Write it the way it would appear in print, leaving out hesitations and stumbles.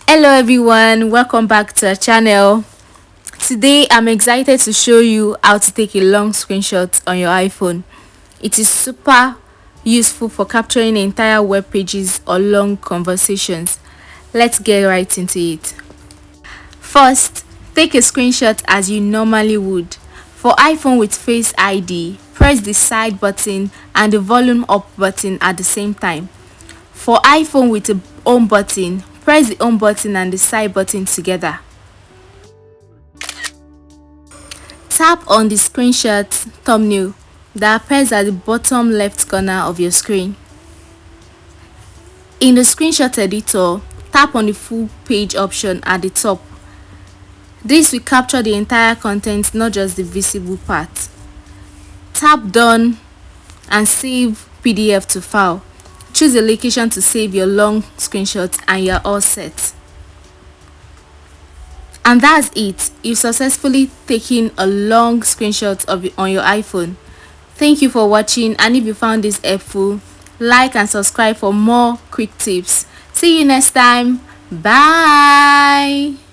Hello everyone, welcome back to our channel. Today I'm excited to show you how to take a long screenshot on your iPhone. It is super useful for capturing entire web pages or long conversations. Let's get right into it. First, take a screenshot as you normally would. For iPhone with Face ID, press the side button and the volume up button at the same time. For iPhone with a home button, press the home button and the side button together. Tap on the screenshot thumbnail that appears at the bottom left corner of your screen. In the screenshot editor, tap on the full page option at the top. This will capture the entire content, not just the visible part. Tap Done and Save PDF to file. Choose a location to save your long screenshot and you're all set. And that's it. You've successfully taken a long screenshot on your iPhone. Thank you for watching, and if you found this helpful, like and subscribe for more quick tips. See you next time. Bye.